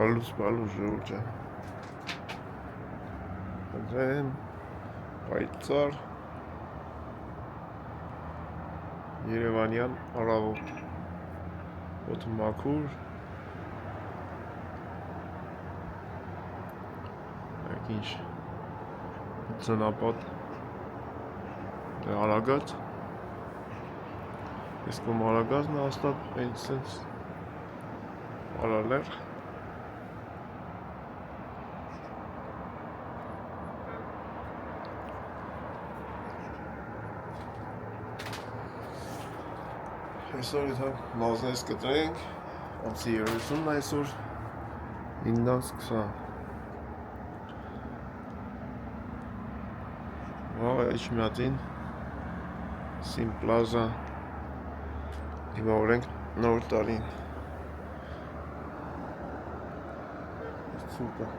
Balus ժողջա։ Դրեմ պայծառ Երևանյան առավոտ։ Օդը մաքուր։ Այք ինչ ծնապատ արագած։ Ես կոմ արագածն հաստատ հենց սենց արալեր։ Այսօր իթա մազնես կտրենք, ամսի 30-ն այսօր 9:20 Վաղ իչմյատին Սիմպլազա դիմավորենք նոր տարին Սուպա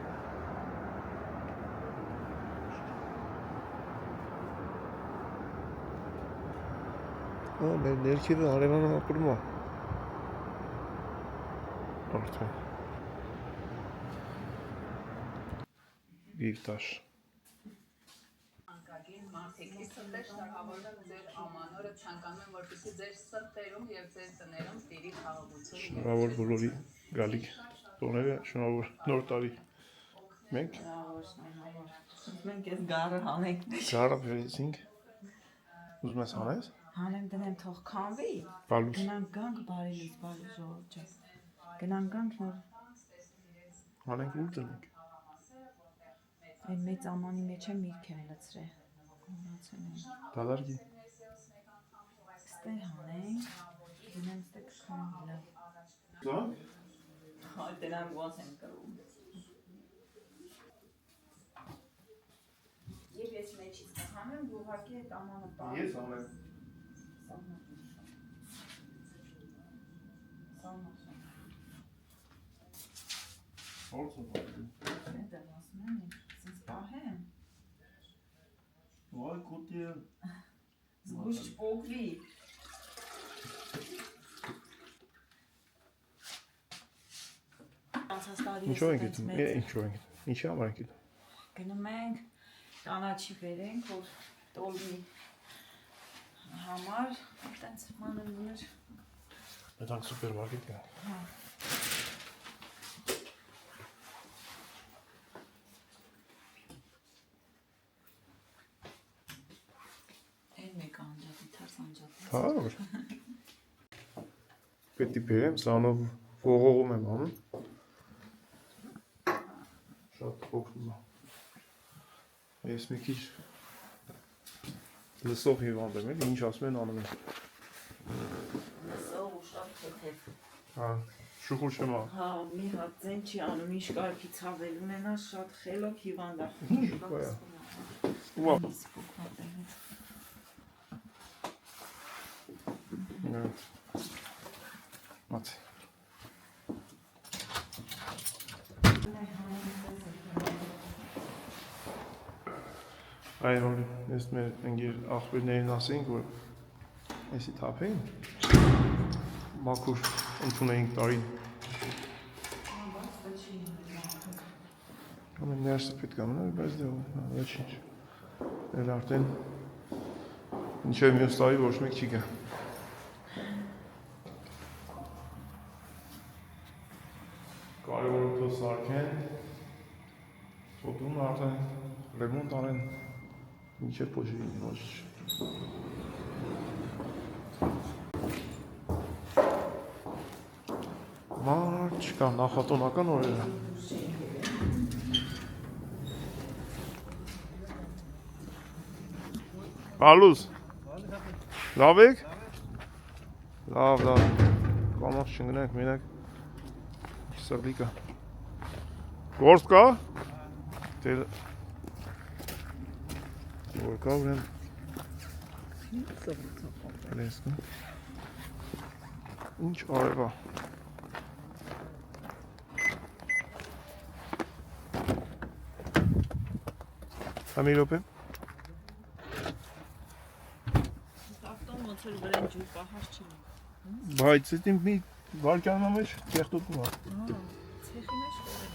մեր ներքևը հարևանը ապրում է արդեն Բիվտաշ Շնորհավոր բոլորի գալիք տոները, շնորհավոր նոր տարի մենք ես գարը հանենք Գարը բերեցինք ուզում ես հանես? Հանեմ դնեմ թող քանվի Բալուս Գնանք գանք բարելիս բալուս ժողջա Գնանք գանք նոր Հանենք ուր տնենք Այն մեծ ամանի մեջ է միրք եմ լծրել Դադարգի Ստեր հանենք Գնեմ ստե կքանվի լավ Զան? Հայ դրանք ոնց են կրում Եվ ես մեջից կհանեմ ուղղակի այդ ամանը պարում Ես անեմ Ո՞րս է պահում Դա ասում եմ սենց պահեմ Վայ կոտիը Զգուշ չպոկվի Ինչո՞վ ենք գիտում, ինչո՞վ ենք գիտում, ինչի համար ենք գիտում Գնում ենք կանաչի վերենք, որ տոլմի համար, այդտենց մանր Մետ անք սուպերմարկետ գանք Են մեկ անջատի, թարս անջատի Հա, որ Պետի բերեմ, սանով ողողում եմ անում Շատ փոքրում է Ես մի քիչ լսող հիվանդ եմ էլ, ինչ ասում են անում եմ Լսող ու շատ թեթև Հա, շուխուր չեմ ա Հա, մի հատ ձեն չի անում, ինչ կարգի ցավել ունենա, շատ խելոք հիվանդ է Ուա Մաց Այր որ ես մեր ընգեր աղբերներին ասեինք, որ եսի թապեին մաքուր ընդունեինք տարին Ամեն ներսը պետք ամենար, բայց դե ոչինչ Էլ արդեն ինչև մյուս տարի ոչ մեկ չի գա Կարևոր օդը սարքեն Օդուն արդեն ռեմոնտ արեն Մինչև փոջերին ոչ Մար չկա նախատոնական օրերը Բալուս Լավ եք? Լավ Կամաց չնգնենք մենակ Սրլիկա Գործ կա? Որ կա ուրեմ Լեսկա Ինչ արևա Համի լոպ է Տավտոն ոնց որ վրեն ջուր պահած չեմ Բայց էդ իմ մի վարկյանը մեջ կեղտոտում է Ցեխի մեջ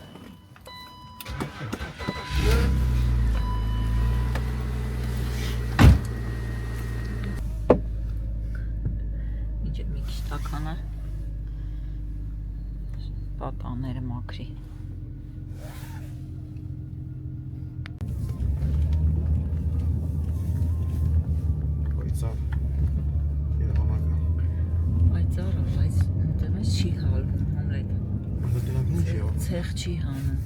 տաները մաքրի։ Պայծառ Երևանակը։ Պայծառը, բայց դեռ չի հալվում Համլետ։ Դրանք ինչ է։ Ցեղ չի հանում։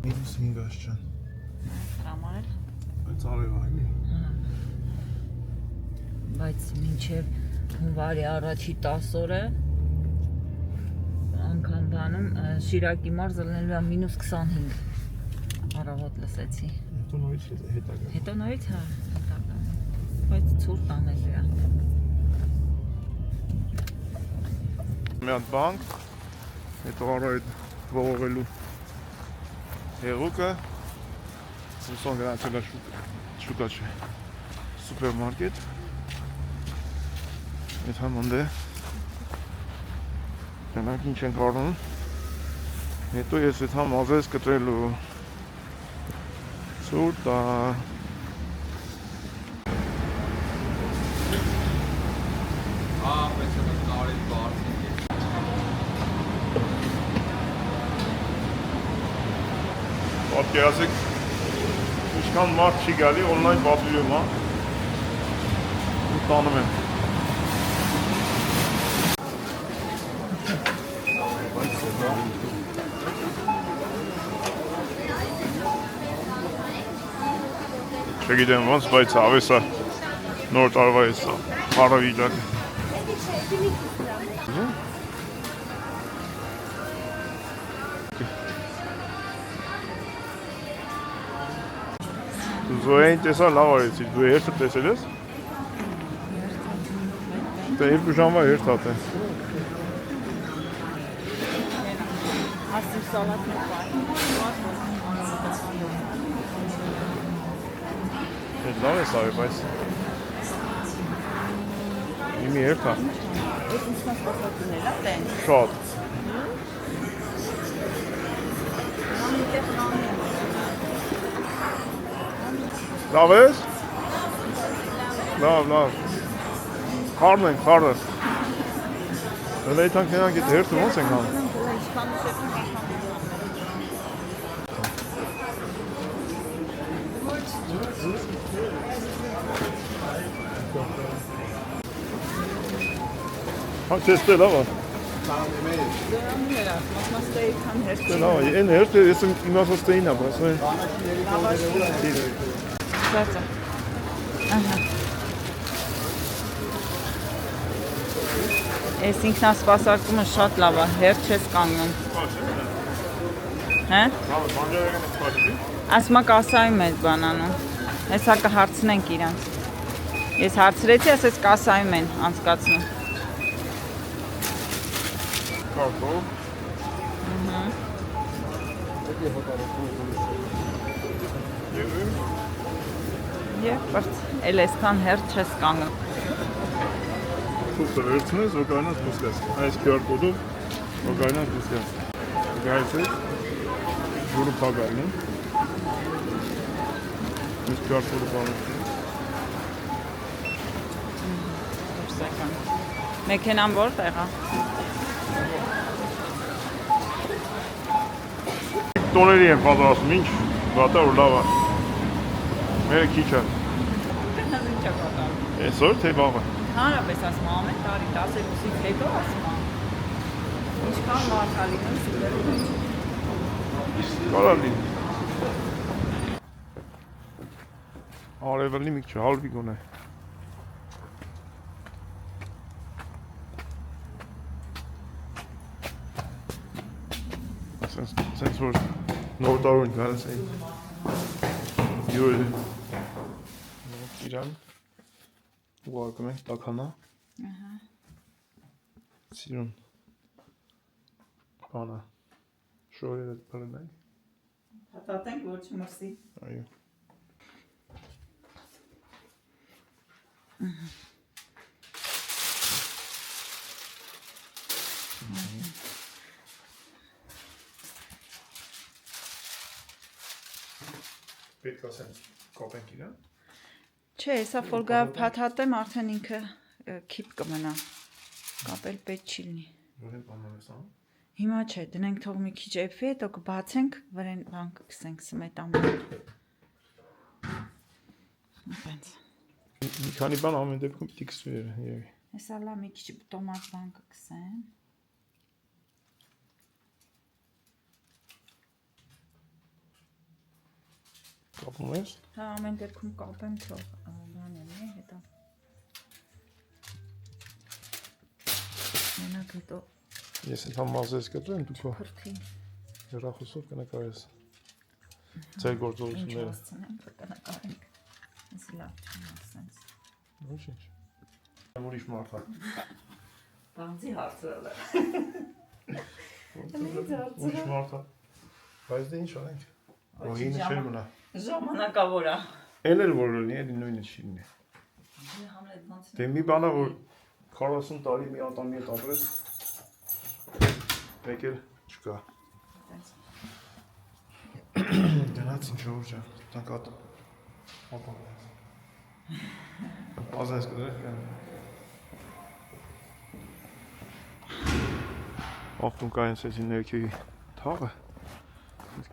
-5 ջան։ Համար էլ Բայց արևա էլի։ բայց մինչև հունվարի առաջի 10 օրը անգամ բանում Շիրակի մարզը լինելու է -25 առավոտ լսեցի։ Հետո նորից հետա գա։ Հետո նորից հա բայց ցուրտ անելու է։ Մի հատ բանկ, հետո առա այդ ողողելու հեղուկը, ուսան գնացել է շուկա չէ, սուպերմարկետ, այդ համոնդ է, գնանք ինչ ենք առնում, հետո ես այդ համ ազես կտրելու, ցուրտ է, պատկերացեք, ինչքան մարդ չի գալի, օնլայն պատվիրում, հա, ու տանում են։ Չգիտեմ ոնց, բայց ավեսա նոր տարվա ես սա, հարավիճակը։ Զոյային տեսա լավ արեցի, դու հերթը տեսել ես? Դա 2 ժամվա հերթ հատ է։ Հասիվ սալատ Այդ լավ է սարի, բայց իմի հերթ հա։ Ես ինձնան սպասատունել է տեն։ Շատ։ Լավ ես? Լավ։ Խառն ենք, խառը։ Հələ այդանք նրանք այդ հերթը ոնց ենք հանում։ Հա, չեստե լավ է։ Լավ է, այն հերթը ես իմասոստեին է, բայց Սածա։ Ահա։ Այս ինքնասպասարկումը շատ լավ է, հերթ չես կանգնում։ Հե? Ասմա կասայում է բանանում։ Հեսա կհարցնենք իրանց։ Ես հարցրեցի, ասես կասայում են անցկացնում։ Կարտոֆ։ Եվ բրց, էլ այսքան հերթ չես կանգնում։ Թուղթը վերցնես, որ կարնաս պուսկաս։ Այս QR կոդով, որ կարնաս պուսկաս։ Գայց ես, ջուրը պագայն է։ Այս QR կոդը պանեսնի։ Մեքենան որտեղ է։ Տոների են պատրաստում, ինչ վատա որ լավ է։ Մերը քիչ է։ Այսօր թե վաղը։ Հանրապես ասում ամեն տարի 12-ից հետո ասում ինչքան մարդ ալի սուպերում է։ Կարա լինի։ Արևը մի քիչ հալվի գոնե։ Սենց որ նոր տարուն գալիս էին յուրը իրան ուղարկում ենք տականա սիրուն բանը շորերը պրնենք Հատատենք ոչ մրսի այո Պետք է ասենք կոպենք իրան Չէ, հեսա որ գա փաթաթեմ արդեն ինքը քիպ կմնա։ Հեսա որ գա փաթաթեմ արդեն ինքը քիպ կմնա։ Հեսա որ գա փաթաթեմ արդեն ինքը քիպ կմնա։ Հեսա որ գա փաթաթեմ արդեն ինքը քիպ կմնա։ Հեսա որ գա փաթաթեմ արդեն ինքը քիպ կմնա։ Չէ, հեսա որ գա փաթաթեմ արդեն ինքը Կապել պետք չի լինի։ Որին բանն ես անում։ Հիմա չէ, դնենք թող մի քիչ էփի, հետո կբացենք, վրան բան կգցենք սմետան։ Այնպես։ Մի քանի բան ամեն դեպքում պիտի կսվի երևի։ Հեսա լա մի քիչ տոմատ բան կգցեմ։ Կապում ես։ Հա, ամեն դեպքում կապեմ թող բան լինի, հետո։ Մենակ հետո Ես այդ համազես կտրեմ, դու քո փրթի։ հեռախոսով կնկարես։ Ձեր գործողությունները։ Ինչ հասցնենք, կնկարենք։ Ես լավ չեմ ասենց։ Ոչինչ։ Ուրիշ մարդ է։ Բանձի հարցրել է։ Ուրիշ մարդ է։ Բայց դե ինչ անենք։ Ոհինը չէր մնա։ Ժամանակավոր է։ Էլ էլ որ լինի, էլի նույնը չի լինի։ Դե մի բանա որ 40 տարի մի ատամի հետ ապրես։ Մեկ էլ չկա։ Դրանց ինչ որ ջան, տանկատ։ Ապա։ Ազես կդրեք։ Ախտուն կայենց էսի ներքեի թաղը։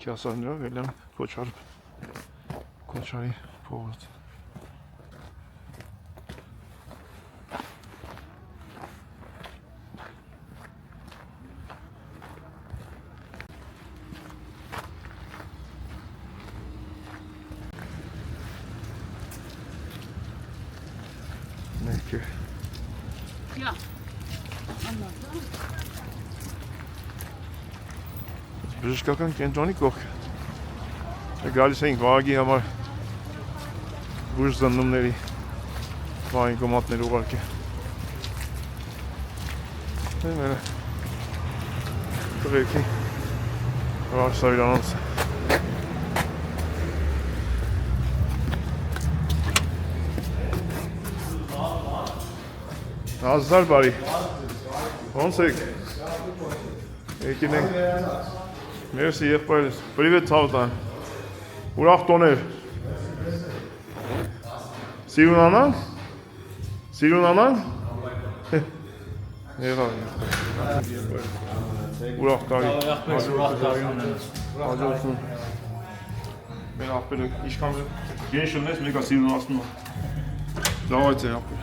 Քյասաններով ելան Քոչարի փողոց։ Ներքե։ Յա։ Բժշկական կենտրոնի կողքը։ Գալիս էինք վարագի համար բուժ զննումների վայնկոմատներ ուղարկե։ Դե մերը տղերքի վարսավիրանոնց։ Ազդար բարի։ Ոնց եք։ Եկին ենք։ Մերսի եղբայրս։ Պրիվետ Ցավտան։ Ուրախ տոներ։ Սիրուն անանք։ Եղավ։ Ուրախ տարի։ Հաջողություն։ Մեր աղբերը ինչքան գեն շնես մեկա սիրուն ասնում է։ Դավայց է աղբեր։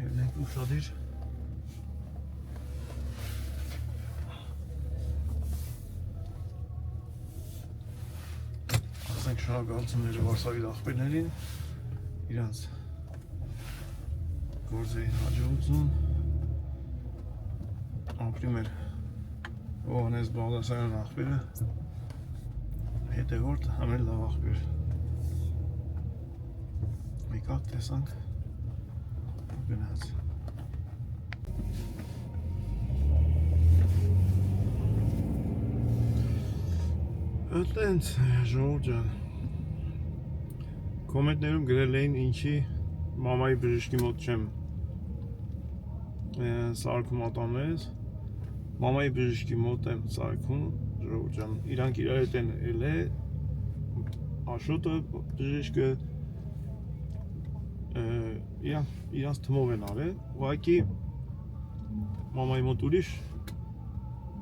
Հերնենք ուշադիր։ Ասենք շնորհակալությունները Վարշավի աղբերներին իրանց գործերի հաջողություն ապրի մեր Հովհաննես Բաղդասարյան աղբերը հետևորդ ամեն լավ աղբեր եկավ տեսանք գնաց Այդտենց ժողովուրդ ջան կոմենտներում գրել էին ինչի մամայի բժշկի մոտ չեմ սարքում ատամներս մամայի բժշկի մոտ եմ սարքում ժողովուրդ ջան իրանք իրար հետ են ելե Աշոտը բժիշկը իրանց թմով են արել ուղղակի մամայի մոտ ուրիշ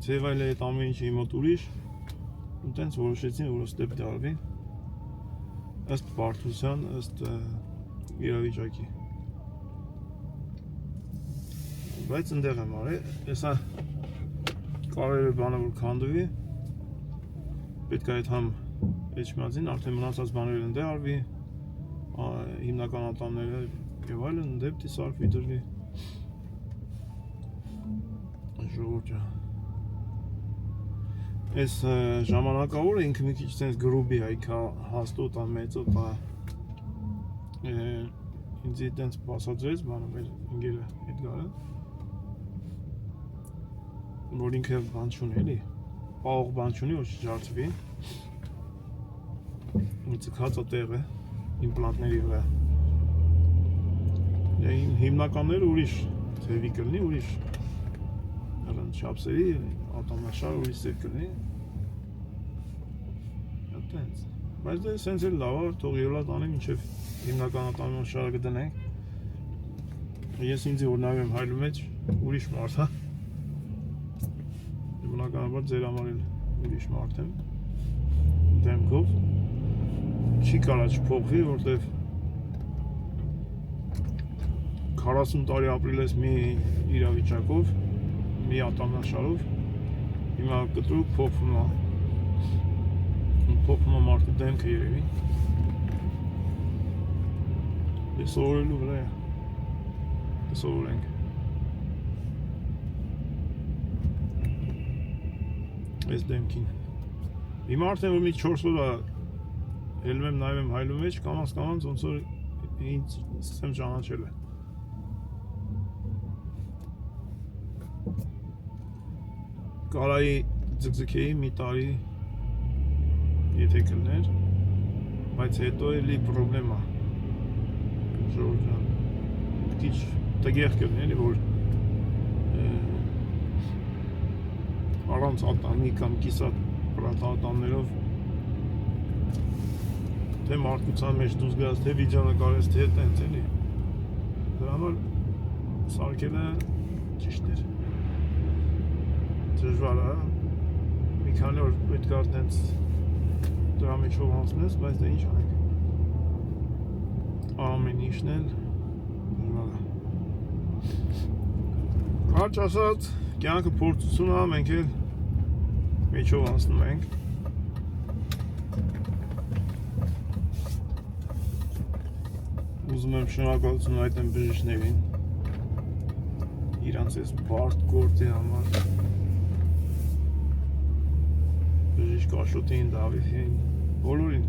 ձևայել է այդ ամեն ինչի մոտ ուրիշ ու տենց որոշեցին որ ըստ պետք է արվի ըստ բարդության ըստ իրավիճակի բայց ընդեղ եմ արել հեսա կարևոր բանը որ քանդվի պետք է այդ համ էջմածին արդեն մնացած բաները ընդեղ արվի հիմնական ատամները եւ այլն ընդեղ պետք է սարքվի դրվի ժողովուրդ Այս ժամանակավորը ինքը մի քիչ sense գրուբի հայքա հաստոտ է մեծոտ է ինձ այդպես բացատրեց բանը մեր ընկերը Էդգարը որ ինքը բան չունի էլի պաղող բան չունի որ չջարդվի ծքած է տեղը իմպլանտների վրա հիմնականները ուրիշ ձևի կլինի ուրիշ Նրան չապսերի ատամաշար ուրիշ ձև կլինի Այդտենց Բայց դե սենց էլ լավ է թող ելա տանի մինչև հիմնական ատամաշարը կդնենք Ես ինձ որ նայում եմ հայլու մեջ ուրիշ մարդ, հա։ Բնականաբար ձեր համար էլ ուրիշ մարդ եմ։ Դեմքով չի կարա չփոխվի, որտեվ 40 տարի ապրել ես մի իրավիճակով, մի ատամնաշարով, հիմա կտրուկ փոխվում է մարդու դեմքը երևի։ Ես սովորելու վրա է, սովորենք։ Այս դեմքին։ Հիմա արդեն որ մի 4 օր ելում եմ նայում եմ հայլու մեջ, կամաց ոնց որ ինձ սկսեմ ճանաչել է։ Կարայի ձգձգեի մի տարի եթե կլներ, բայց հետո էլի պրոբլեմա ժողովրդան քիչ տգեղ կլներ, որ առանց ատամի կամ կիսատ պրատատամներով թե մարդկության մեջ դուրս գաս, թե վիդեո նկարես, թե տենց էլի։ Դրա համար սարքելը ճիշտ էր։ Դժվար է, մի քանի օր պետք է տենց դրա միջով անցնես, բայց դա ինչ անենք։ Ամեն ինչն էլ դժվար է։ Կարճ ասած, կյանքը փորձություն է, մենք էլ միջով անցնում ենք։ Ուզում եմ շնորհակալություն հայտնել բժիշկներին իրանց այս բարդ գործի համար, բժիշկ Աշոտին, Դավիթին, բոլորին։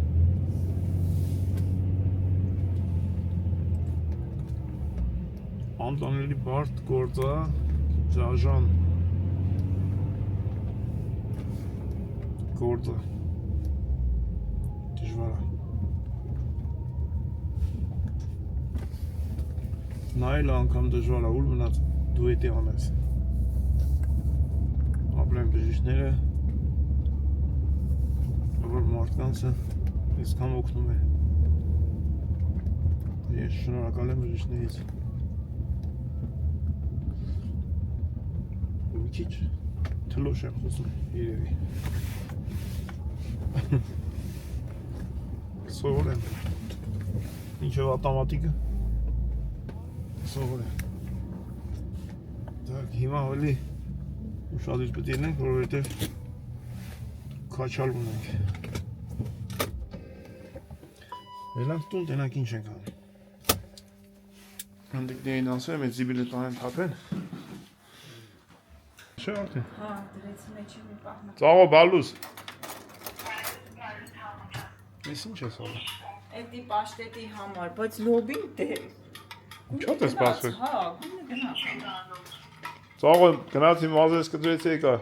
Անտանելի բարդ գործ է, դաժան գործ է, դժվար է։ Նայել անգամ դժվար է, ուր մնաց դու էդի անես։ Ապրեն բժիշկները, որ մարդկանցը այսքան օգնում է։ Ես շնորհակալ եմ բժիշկներից։ Մի քիչ թլոշ եմ խոսում, երևի։ Սովոր եմ։ Ինչև ատամատիկը։ Սովոր եմ։ Так, հիմա ավելի ուշադիր պետք է լինենք, որովհետև քաչալ ունենք։ Ելանք տուն, տենանք ինչ ենք անում։ Հանդիկներին ասեմ, այդ զիբիլը տանեն թափեն։ Չէ արդեն։ Հա, դրեցի մեջի մի պահնա։ Ծաղո բալուս։ Ես ինչ ես անում։ Էդի պաշտետի համար, բայց լոբին դե։ Ինչա՞ դες սպասվել։ Հա, գույնը գնաց։ Ծաղո գնացի մազես կտրեցի եկա։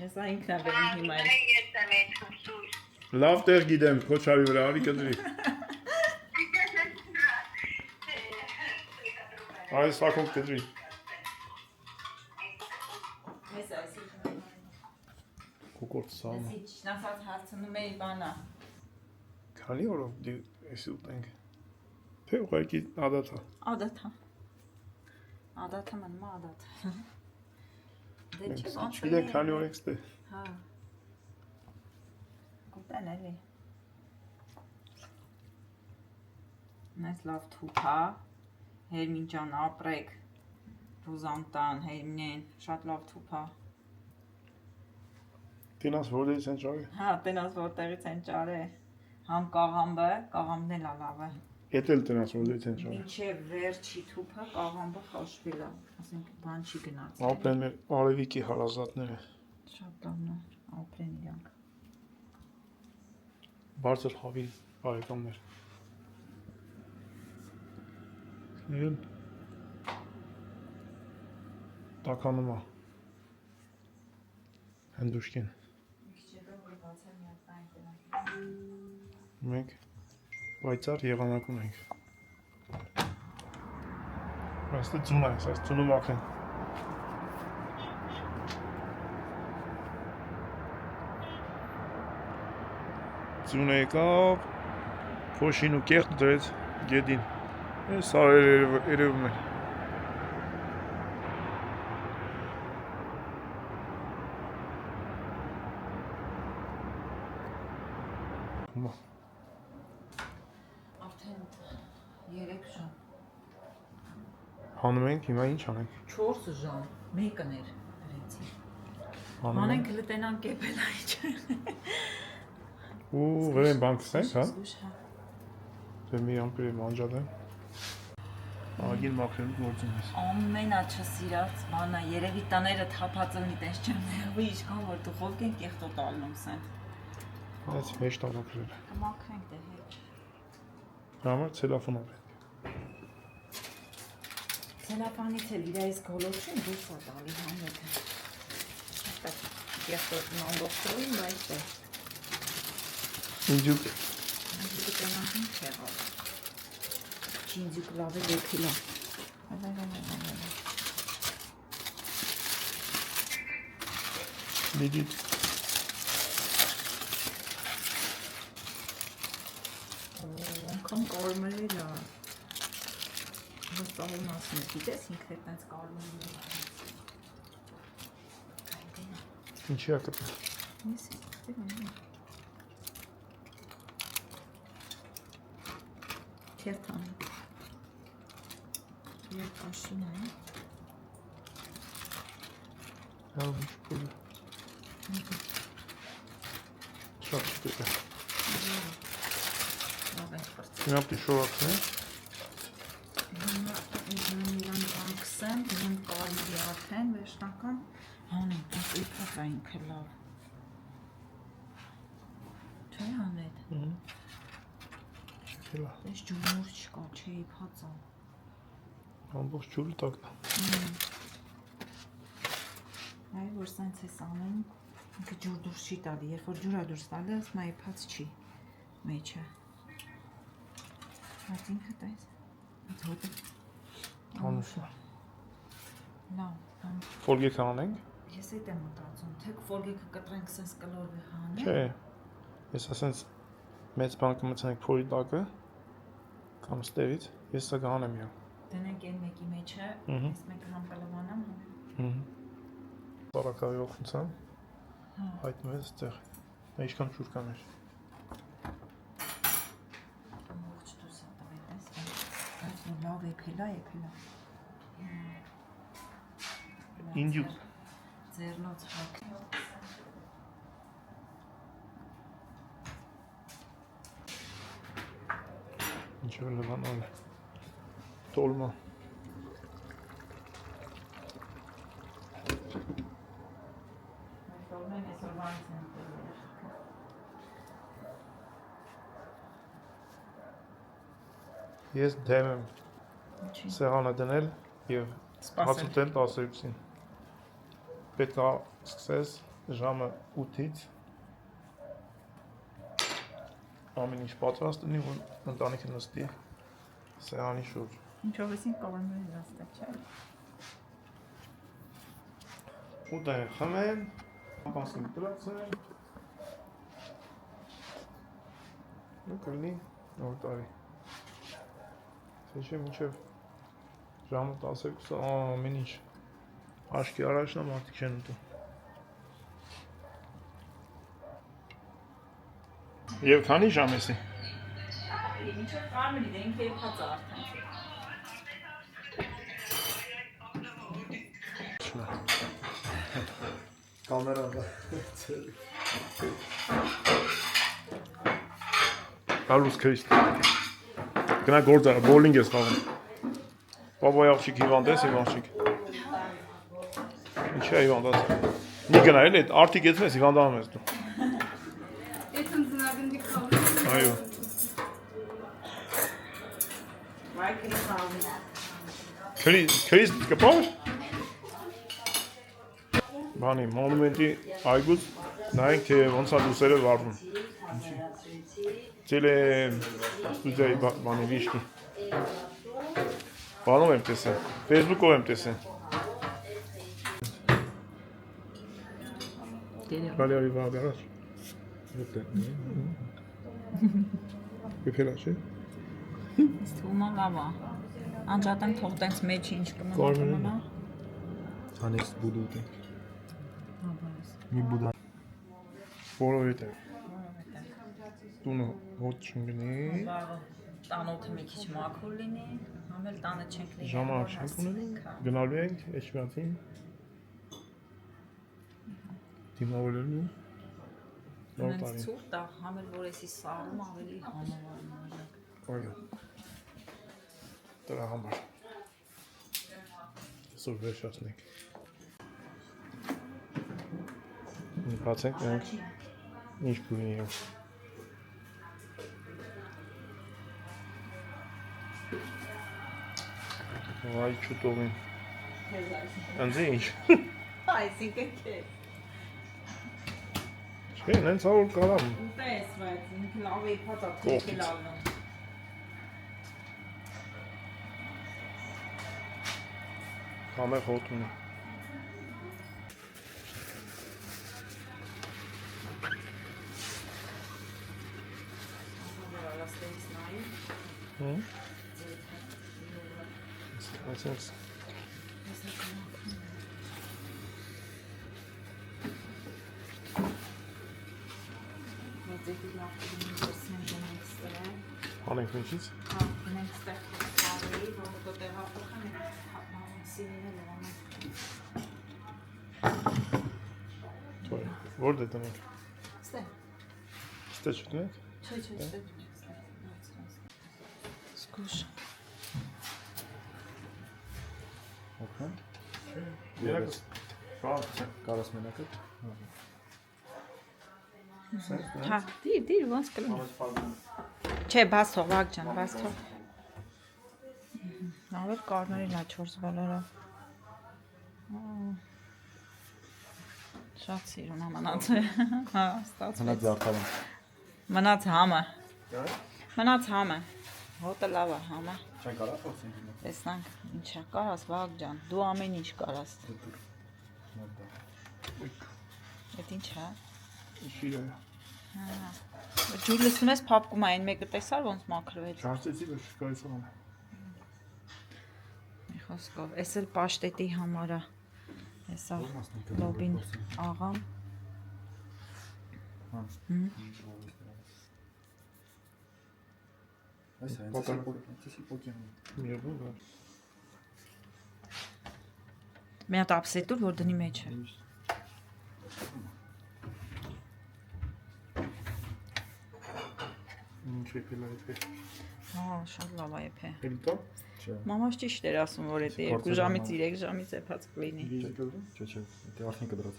Ես ինքն եմ բերում հիմա։ Լավ տեղ գիտեմ, Քոչարի վրա, արի կտրի։ Այս սակով կտրի։ Ես այսինքն Կոկորտ սամը։ Ես իջնասած հարցնում էի բանա։ Քանի օրով դի էսի ուտենք։ Թե ուղղակի ադաթա։ Ադաթա։ Ադաթը մնում ադաթ։ Դե չէ ոնց է։ Չգիտեմ քանի օր եք ստե։ Հա։ Կուտեն էլի։ Նայս լավ թութա։ Հերմինջան ապրեք։ Ռոզանտան, Հերմինեն, շատ լավ թուփա։ Տենաս որտեղից են ճարի։ Հա, տենաս որտեղից են ճարե։ Համ կաղամբը, կաղամբն էլ լավ է։ Էդ էլ տենաս որտեղից են ճարի։ Մինչև վերջի թուփը կաղամբը խաշվել է, ասենք բան չի գնաց։ Ապրեն մեր արևիկի հարազատները։ Շատ լավն է, ապրեն իրանք։ Բարձր հավի բարեկամներ։ Էլ տականում է։ Հանդուշկին։ Մենք վայցար եղանակ ունենք։ Այստեղ ծուն այս ծունում ակեն։ Ծուն եկավ, փոշին ու կեղտ դրեց գետին։ Այս սարերը երևում են։ Հիմա Արդեն 3 ժամ։ հանում ենք, հիմա ինչ անենք։ 4 ժամ, մեկն էր գրեցի։ Հանում Անենք լտենան կեպել այչ։ ու վերեն բան կսենք, հա։ Հա։ Դե մի ամպիր եմ անջատեմ։ Ագին մաքրելու գործում ես։ Ամենաչսիրած բանը, երևի տները թափածն մի տես չեմ ներվի, ինչքան որ դուխովք են կեղտոտ ալնում սեն։ Այս մեջ տամաքրել է։ Կմաքրենք դե հետ։ Համար ցելոֆանով է։ Ցելոֆանից էլ իրայից գոլոչին դուրս է տալի համեթը։ Այդպես կեղտոտն ամբողջովին, բայց է։ Ինջուկ։ Ինջուկը տնահին չեղավ։ Ինջուկ լավ է դեպիլա։ Լիգիտ։ Անկամ կարմրել է։ Հստահում ասում է, գիտես ինքն է տենց կարմրել է։ Ինչի է կպել։ Ես է, Թերթան։ Երբ աշուն է։ Հավ ինչ պուլ է։ Շատ շպիտ է։ Լավ ենք պրծել։ Հիմա պի շորակն է։ Հիմա իրան բանկսեմ, դեմ կարմրի արդեն վերջնական հանենք, այս իպրատ է ինքը լավ։ Չէ հանետ։ Հելա։ Ես ջուրնուր չկա, չէ իպացա։ Ամբողջ ջուրը տակն է։ Այ որ սենց ես անում, ինքը ջուր դուրս չի տալի, երբ որ ջուր է դուրս տալի, ասում է իպաց չի մեջը։ Բայց ինքը տես, այդ հոտը։ Անուսա։ Լավ, Ֆոլգեքը անենք։ ես էդ եմ մտածում, թե ֆոլգեքը կտրենք սենց կլորվի հանը։ Չէ։ Ես ասենց մեծ բան կմցնենք փորի տակը կամ ստերից, ես սա կհանեմ յա։ Դնենք այն մեկի մեջը, ես մեկը համ կլվանամ, համ։ Բարակավի օգնությամբ հայտնում ես ստեղ։ Ինչքան ջուր կա մեր։ Ամբողջ դուրս է տվել, տես, բայց որ լավ եփելա։ Ինջուկ։ Ձեռնոց հակ։ Ինչով լվանալ է։ Տոլմա։ Ես դեմ եմ սեղանը դնել և հացուտել 12-ին։ Պետք է սկսես ժամը 8-ից ամեն ինչ պատրաստ լինի, որ ընտանիքը նստի սեղանի շուրջ։ Ինչով էսին կարմրել նստել, չէ։ Ուտը խմեն, ապասին տրացեն։ Ու կլինի նոր տարի։ Սեչեմ ինչև ժամը 12-ը ամեն ինչ աշկի առաջնա մարդիկ չեն ուտում։ Եվ քանի ժամ եսի։ Ինչով կարմրի, դե ինքը եփած է արդեն։ Կամերան Կարլուս Քրիստ Գնա գործարը, բոլինգ ես խաղում Բաբայ աղջիկ հիվանդ ես, աղջիկ Ինչ է հիվանդ ես Մի գնա էլ էդ արդիկ եծում ես, հիվանդանում ես դու Եթն զնագնդի կաղում Այո Վայ քրիս աղում։ Քրիստ կպար Բանի, մոնումենտի այգուց նայենք, թե ոնց է լուսերը վարվում Ձել է ստուդիայի բանի վիշկի Բանում եմ տեսեն, ֆեյսբուկով եմ տեսեն Գալի արի վաղ առաջ Եփելա չէ Թումա լավ է։ Անջատեմ թող տենց մեջ ինչ կմնա։ Հանես բուդուտ է։ Հա, բայց։ Մի բուդա։ Որովհետև Տունը հոտ չընկնի։ Տանոթը մի քիչ մաքուր լինի, համել տանը չենք լինի։ Ժամը չենք ունենում։ Գնալու ենք Էջմիածին։ Դիմավորելու։ Նոր Նենց տարի։ ցուրտ է, համել որ էսի սարում ավելի համավարն է։ Այո։ Դրա համար։ Այսօր վերջացնենք։ Բացենք մենք ինչ կլինի։ Այ չուտովին։ Անձի ինչ։ Այսինքն քեզ։ Չէ, նենց որ կարամ։ Ուտես, բայց ինքը լավ է փաթա թեքել ալնում։ Համեղ հոտ ունի։ Այսպես Հանենք ինչից։ Մենք ստեղ խաղերի, որ դու տեղափոխան սիրել եմ։ Թող։ Որտե տնենք։ Ստեղ։ Ստե չտնենք։ Չէ, ստեղ։ Սկուշ։ Okay. Երեք։ Բավ։ Կարաս մենակը։ Հա, դիր ոնց կլինի։ Չէ, բաց թող, վակ ջան, բաց թող։ Նավեր կարների լա 4 բոլորով։ Շատ սիրուն է մնացել։ Հա, ստացվեց։ Հնա ձարտավան։ Մնաց համը։ Մնաց համը։ Հոտը լավ է համը։ Չեն կարա փոխենք։ Տեսնանք, ինչ է, կարաս վակ ջան, դու ամեն ինչ կարաս։ Էդ ինչ է։ Շիրը։ Ջուր լսում ես փապկում այն մեկը տեսար ոնց մաքրվեց։ Չարծեցի որ շկայցում։ Մի խոսքով, էս էլ պաշտետի համար է։ Էսա լոբին աղամ։ Այս է, այնտեսի պոկյան։ Միևնույն է։ Մի հատ ապսետուր, որ դնի մեջ է։ Ինչ եկել է այդպես։ Հա, շատ լավ է եփե։ Հելիտա։ Չէ։ Մամաս ճիշտ էր ասում, որ էդ 2 ժամից 3 ժամից եփած կլինի։ Չէ, դե արդեն կդրած։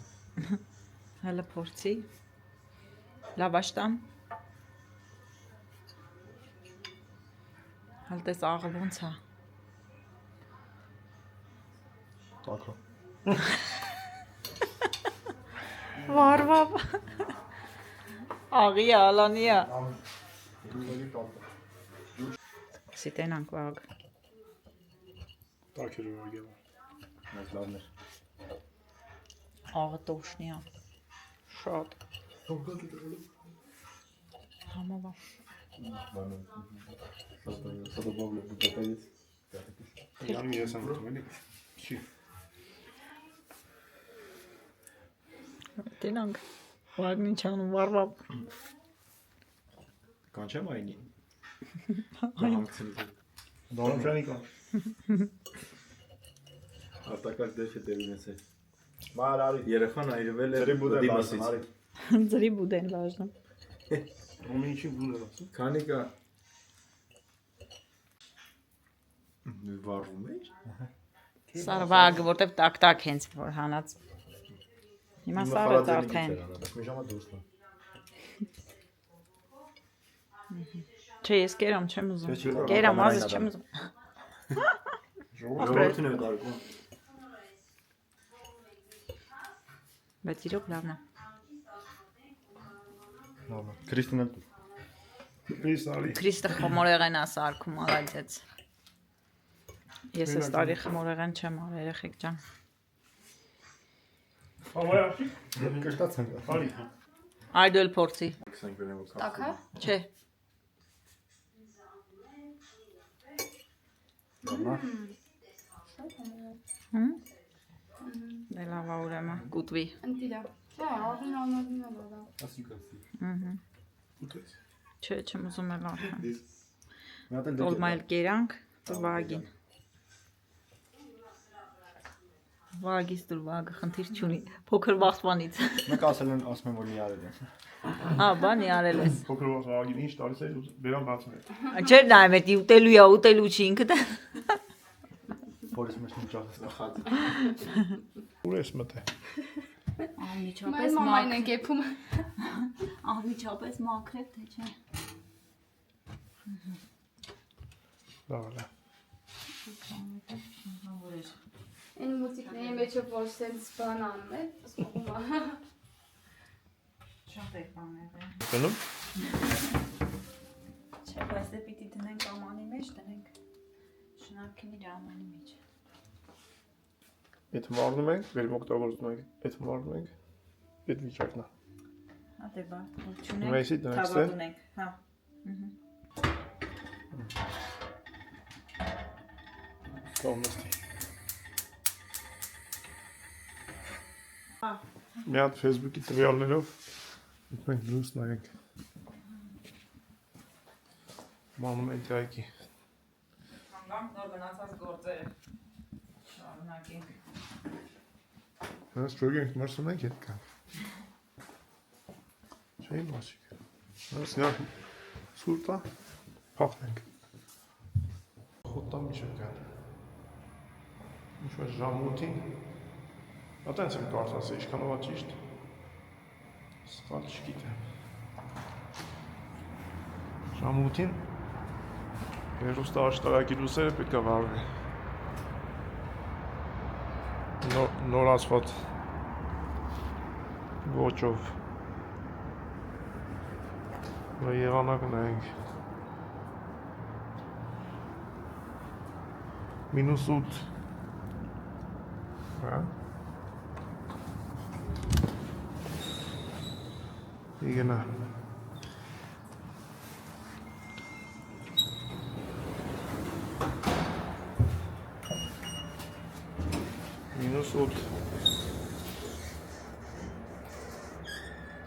Հələ փորձի։ Լավաշտամ։ Հəլ տես աղը ոնց է։ Տակա։ Վարվավ։ Աղի է, ալանի է։ Սիտենանք վաղ։ Տակեր որ գեա։ Մեծ լավներ։ Աղը տոշնի է։ Շատ։ Համավա։ Սադոբովլը բուտակայից։ Յանի ես եմ ուտում էլի։ Չի։ Տենանք։ Վաղն ինչ անում վարվավ։ Կանչեմ այնի։ Դոնոֆրանիկա։ Արտակարգ դեպք է տեղ ունեցել։ Մարարի երեխան այրվել է դիմասից։ Ձրի բուդեն վաժնում։ Ում ինչի բուր ասում։ Քանի կա վարվում է։ Սա վաղ, որտեվ տակ-տակ հենց որ հանած։ Հիմա սարը արդեն։ Մի ժամա դուրս լա։ Չէ, ես կերամ չեմ ուզում։ Չէ, Կերամ, ազս չեմ ուզում։ Ժողովրդին է դարկում։ Բայց իրոք լավն է։ Լավ է։ Քրիստինան։ Քրիստալի։ Քրիստը խմորեղեն է սարքում ալայցեց։ Ես այս տարի խմորեղեն չեմ արել, երեխեք ջան։ Ավայա։ Կշտաց են։ Արի։ Այդու էլ փորձի։ 20 գնով կա։ Տակա։ Չէ։ Լավնա։ Դե լավ ուրեմն կուտվի։ Ընտիրա։ Չէ, աղին անորին է լավ։ Ասիկա։ ուտես։ Չէ, չեմ ուզում էլ արդեն։ Մի հատ էլ Տոլմա էլ կերանք, Վագին։ Վագից դուր Վագը խնդիր չունի, փոքր վախտանից։ Մեկ ասել են, ասում են, որ մի արել են։ Հա, բանի արել ես։ Փոքր Վագին ինչ տալիս է, վերան բացում է։ Չէր նայում էդի ուտելու է, ուտելու չի ինքդ։ Որից մեջ մի ճախ ստախած։ Ուր ես մտե։ Անմիջապես մամային են կեփում։ Անմիջապես մաքրել թե չէ։ Լավ է։ Այն մուտիկների մեջ որ սենց բան անում է, ասում եմ։ Շատ է բաներ։ Դնում։ Չէ, բայց դե պիտի դնենք ամանի մեջ, դնենք շնարքին իր ամանի մեջ։ Եթե մարնում ենք, վերում օգտագործում ենք, եթե մարնում ենք, այդ վիճակն է։ Հա դե բա, չունենք։ Մեսի դնենք, թավա դնենք, հա։ Կողմստի։ Հա։ Մի հատ Facebook-ի տվյալներով մենք դուրս նայենք։ Մոնումենտայքի։ Հանգամ նոր մնացած գործերը։ Շարունակենք։ Հենց ճոգենք մրսում ենք հետ կան։ Չէի մասիկ։ Հենց նյար սուրտա պախնենք։ Խոտա միջև կան։ Ինչ-որ ժամուտին։ Ատենց եմ կարծասը, ինչքանով է ճիշտ։ Սխալ չգիտեմ։ Ժամուտին հերոստա աշտարակի լուսերը պետք է վարվի։ Նոր ասված ոճով ու եղանակ նայենք -8 հա իգնա -8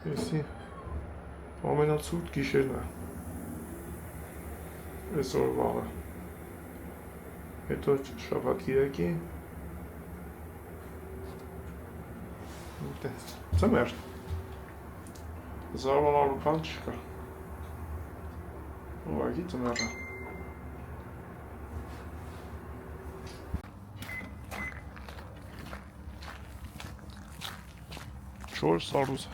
Եսի ամենացուրտ գիշերն է այսօր վաղը հետո շաբաթ կիրակի ծմեր զարմանալու բան չկա ուղղակի ծմեր է 4 սարուզ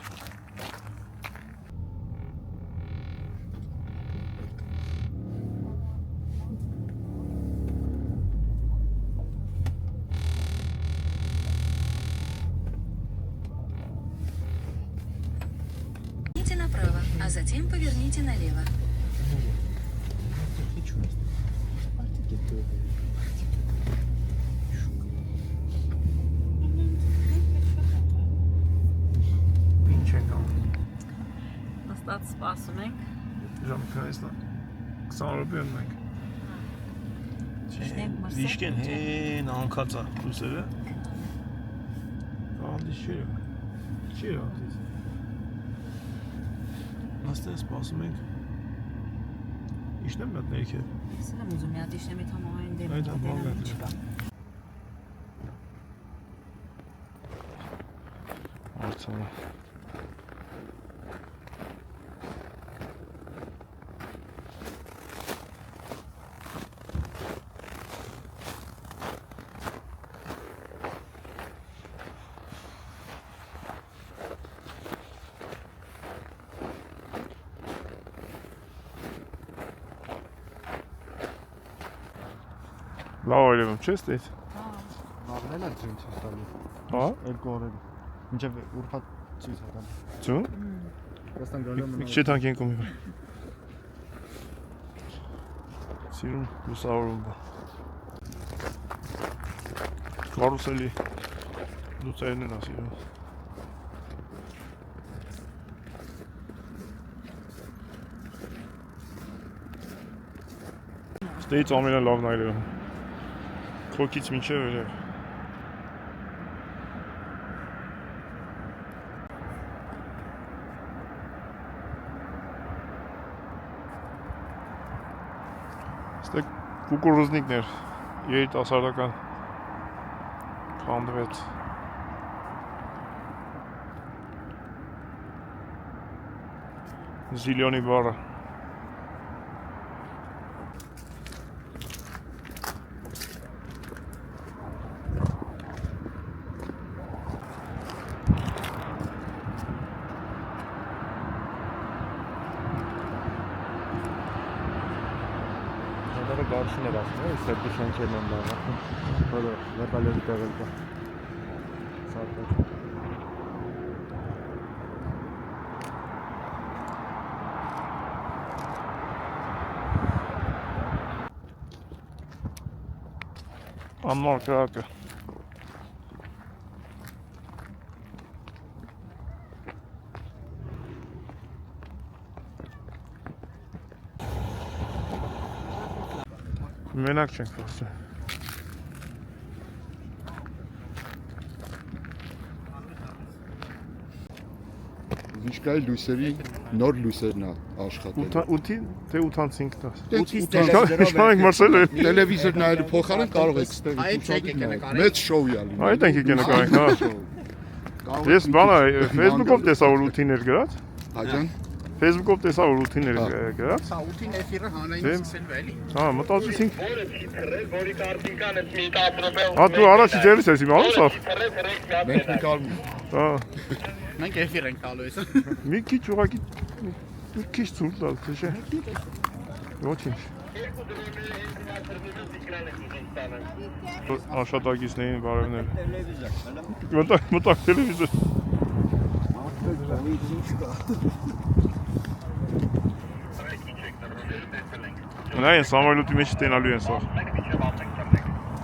Поверните направо, а затем поверните налево. ինչ ենք անում Նստած սպասում ենք։ ժամկայիսն 20 րոպե ունենք Իջնենք մրսենք, Դիշկեն չէ՞։ հեն անկած է լուսերը Անդիս չի անդիս Նստեն սպասում ենք Իշնեմ մատ ներքև Սա եմ ուզում մի հատ իշնեմ այդ համային դեմ Այդ համային դեմ։ չկա։ Արցանը Լավ այրևում չես տեից Վաղն էլ ցույց է տալու։ Հա Երկու օրերի։ Մինչև ուրբաթ ցույց է տալու։ Ձու Ոստան գալու Մի քիչ տանք ենք ումի Սիրուն լուսավորում բա Կարուսելի լուծայրն են ասիրում Ստեից ամենը լավն այրևում Քոքից մինչև վերև Ստե կուկուրուզնիկներ երիտասարդական քանդվեց։ Զիլյոնի բառը։ Դա գարշին էր ասում, այս հետո շենքերն են լավը։ Հələ վեպալերի տեղել կա։ Սարդար։ Անմար կրակը։ Մենակ չենք խոսում։ Վիշկայի լույսերի նոր լույսերն է աշխատել։ 8-ին թե 85 տաս։ Ինչքան ենք մրսել են։ Տելևիզոր նայելու փոխարեն կարող եք ստեղ մեծ շոու յալի։ Այդ ենք եկել նկարենք, հա։ Ես բանը Facebook-ով տեսա որ 8-ին էր գրած։ Աջան։ Facebook-ով տեսա որ 8-ին էր գրած։ Հա 8-ին էֆիրը հանրային սկսելու էլի։ Հա, մտածեցինք։ Հա դու առաջի ձևից ես իմ ալուսավ։ Մենք մի կար։ Հա։ Մենք էֆիր ենք տալու ես։ Մի քիչ ուղղակի մի քիչ ցուրտ լավ, թե չէ։ Ոչինչ։ Աշխատակիցներին բարևներ։ Մտակ տելևիզոր։ Նա են Սամվելուտի մեջ տենալու են սա։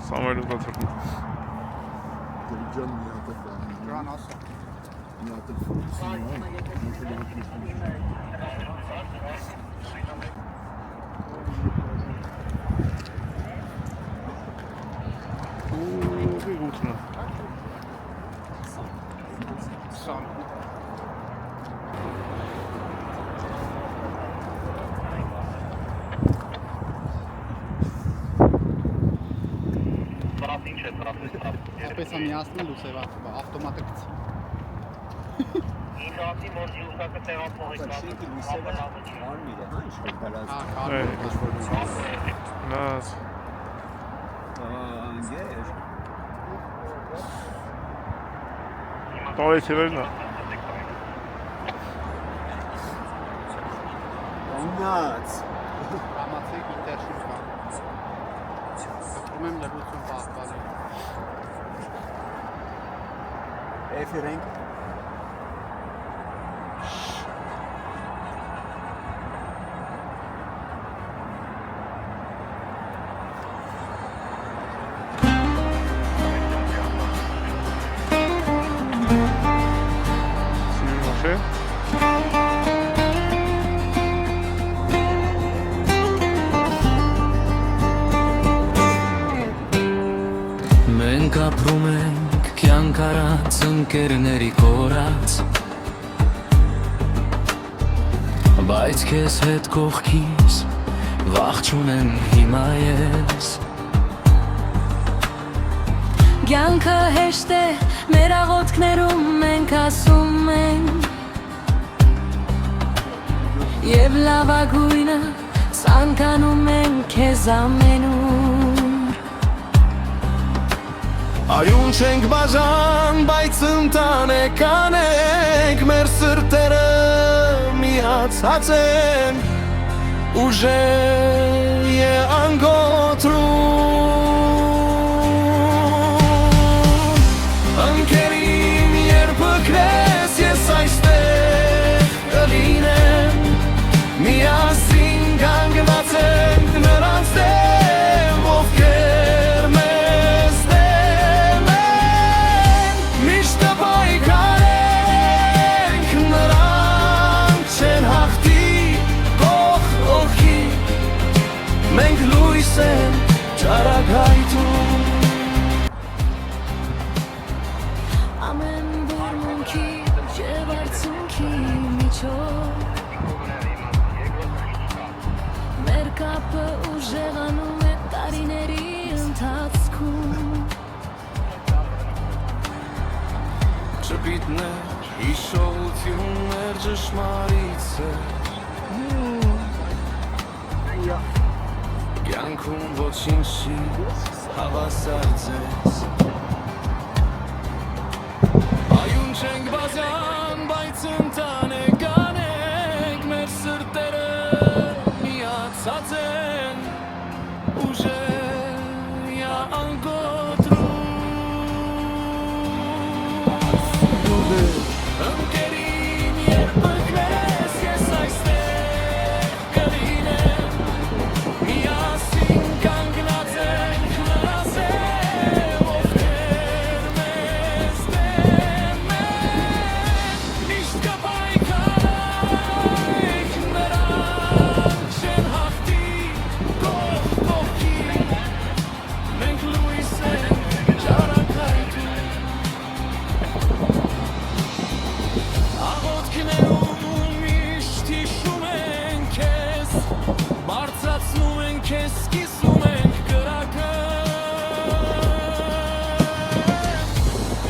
Սամվելուտը ծրտում։ Ջան մի հատ է։ Ջան ասա։ Մի հատ է։ Ուղղությունը։ Սամ։ Ապես ամիացնել ու սև ավտոմատը գցի։ Նաս։ Տալի չվերն է։ Ունած։ Համացեք ինտերշիպ կա։ Կտրում եմ լրություն պահպանել։ Էֆիր ենք։ Մենք ապրում ենք կյանք արած ընկերների կորած Բայց քեզ հետ կողքիս վախ չունեմ հիմա ես Կյանքը հեշտ է մեր աղոթքներում մենք ասում ենք Եվ լավագույնը ցանկանում ենք քեզ ամենուր Արյուն չենք բաժան, բայց ընտանեք անենք Մեր սրտերը միացած են Ուժե անգոտրում Ընկերին երբ կրես ես այստեղ կլինեմ Միասին կանգնած ենք նրանց դեմ ովքեր մեզ դեմ են Միշտ պայքարենք նրանք չեն հաղթի կողք օգի ծապը ուժեղանում է տարիների ընթացքում Շպիտներ, հիշողություններ ճշմարից է Կյանքում ոչինչ չի հավասար ձեզ Այուն չենք բազան, բայց ընտանեկան ենք Մեր սրտերը միացած են Ուժեյա անկոտրում Ընկերին երբ մգնես ես այստեղ կլինեմ Միասին կանգնած ենք նրանցև ովքեր մեզ դեմ են Միշտ կպայքարենք նրանք չեն հաղթի կողք կողքի Մենք լույս ենք ճարակայթում Աղոթքներում միշտ հիշում ենք քեզ Բարձրացնում ենք քեզ, կիսում ենք կրակը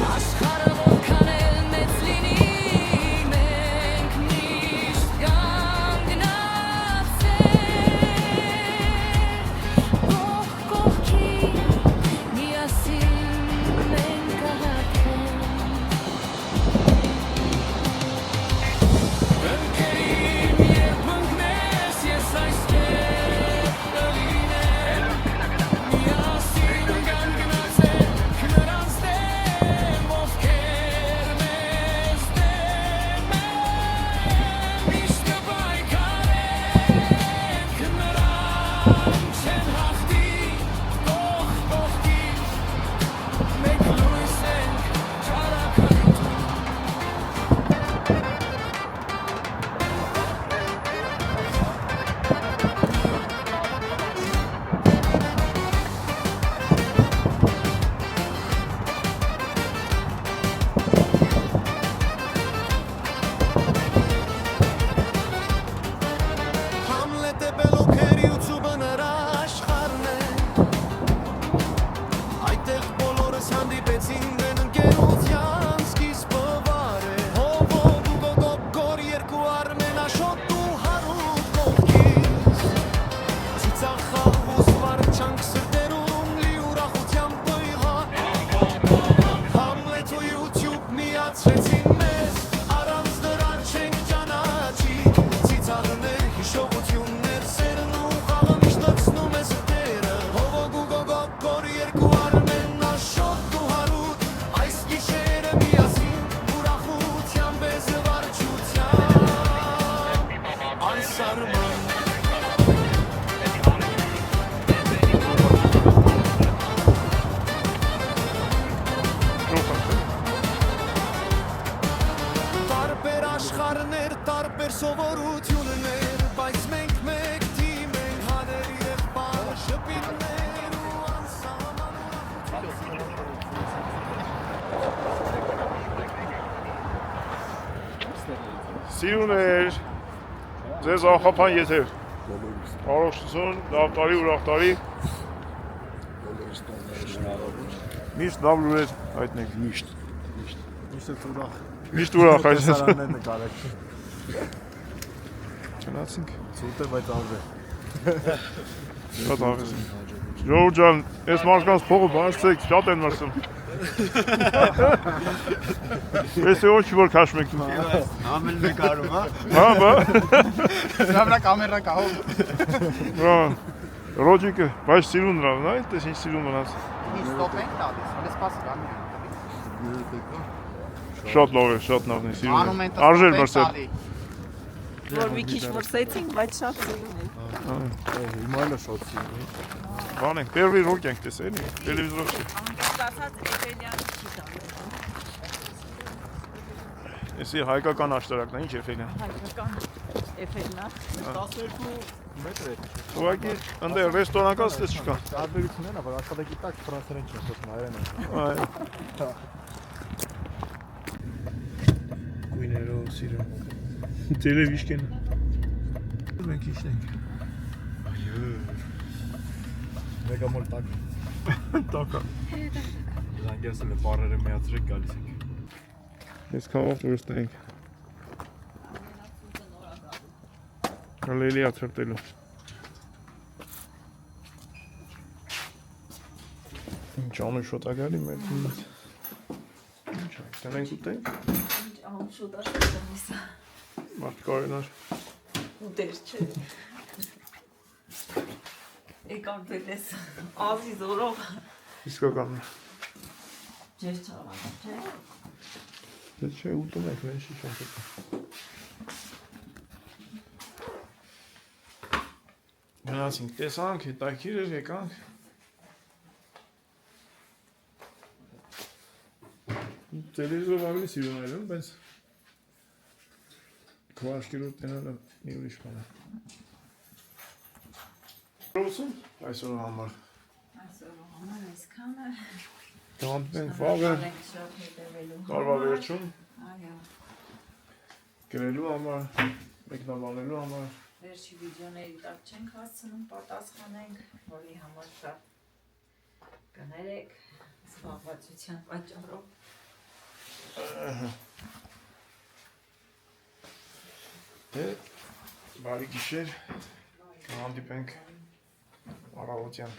Աշխարհը որքան էլ մեծ լինի մենք միշտ կանգնած ենք Կողք կողքի միասին մենք կհաղթենք Ընկերին երբ մգնես ես այստեղ կլինեմ Միասին կանգնած ենք նրանց դեմ ովքեր մեզ դեմ են Միշտ կպայքարենք նրանք չեն հաղթի կողք կողքի Մենք լույս ենք ճարակայթում Համլետը բելոքերիուցուբը նրա աշխարհն է Այդտեղ բոլորս հանդիպեցին դեն ընկերության սկիզբը վար է Հովով ու գոգոբ գոր երկու արմեն աշոտ ու հարուտ կողքից Ծիծաղախ ու զվարճանք սրտերում լի ուրախությամբ բույղան Համլետ ու YouTube միացրեցին մեզ առանց դրան չենք ճանաչի Ծիծաղներ, հիշողություններ, սերն ու խաղը միշտ լցնում է սրտերը Հովոգ ու գոգոb գոր երկու արմեն աշոտ ու հարուտ Այս գիշերը միասին ուրախությամբ է զվարճությամբ Անսարման Տարբեր աշխարհներ, տարբեր սովորություններ Բայց մենք մեկ թիմ ենք հաների եղբայր Շպիտներ ու անսահման Սիրուներ, ձեզ աղախափան եթեր Առողջություն, լավ տարի, ուրախ տարի Միշտ լավ լուրեր հայտնեք Միշտ Միշտ ուրախ այսպես Չնացինք Ցույց է, բայց արժե Շատ աղես Ժողովուրդ ջան, այս մարդկանց փողը բարձրեք, շատ են մրսում Ես ոչ որ քաշում եք դու Ամեն մեկ արում, հա Հա, բա Դրա վրա կամերա կա հով Հա Ռոջիկը, բայց սիրուն լավն է, այդպես ինչ սիրուն մնաց Ստոպ ենք տալիս, հենց սպասի կան Շատ լավ է, շատ լավն է, սիրուն է Անումենտը Արժեր մրսել Որ մի քիչ մրսեցինք, բայց շատ սիրուն է Հիմա էլ է շատ սիրուն Բան ենք, պերվի ռոք ենք տեսել, տելևիզորով չի Ստացած Էֆելյանը չի տալու Էսի հայկական աշտարակն է, ինչ Էֆելյան Հայկական Էֆելնա 12 մետր է Ուղղակի ընդե ռեստորանական ստես չկա Տարբերությունն է, որ աշխատակի տակ ֆրանսերեն չեն խոսում, հայերեն են Գույներով սիրում Տելևիժկեն Մենք իշնենք Մեկը մոլ տակ։ Տակա։ Զանգեսել է բարերը միացրեք գալիս եք։ Ես քամով դուրս տենք։ Հալելի ացրտելու։ Ինչ անում շոտ ա գալի մեր դիմից։ Ինչ ա, տնենք ուտենք։ Ամ շուտ աշտանիսա։ Մարդ կարենար։ Ուտեր չէ։ Եկամ դես ազի զորով։ Իսկականն է։ Ջեր չավան, չէ։ Դե չէ, ուտում եք, մեր շիշան տեկա։ Գնացինք, տեսանք, հետաքրիր էր, եկանք։ Տելևիզոր ավելի սիրուն այլում, բայց քվաշկերով տնելը մի ուրիշ բան է։ Ռոսում այսօր համար։ Այսօր համար այսքանը։ Կհանդիպենք վաղը տարվա վերջում Այո, գրելու համար, մեկնաբանելու համար։ վերջի վիդեոների տակ չենք հասցնում, պատասխանենք, որի համար շատ կներեք զբաղվածության պատճառով։ Դե, բարի գիշեր, կհանդիպենք առավոտյան։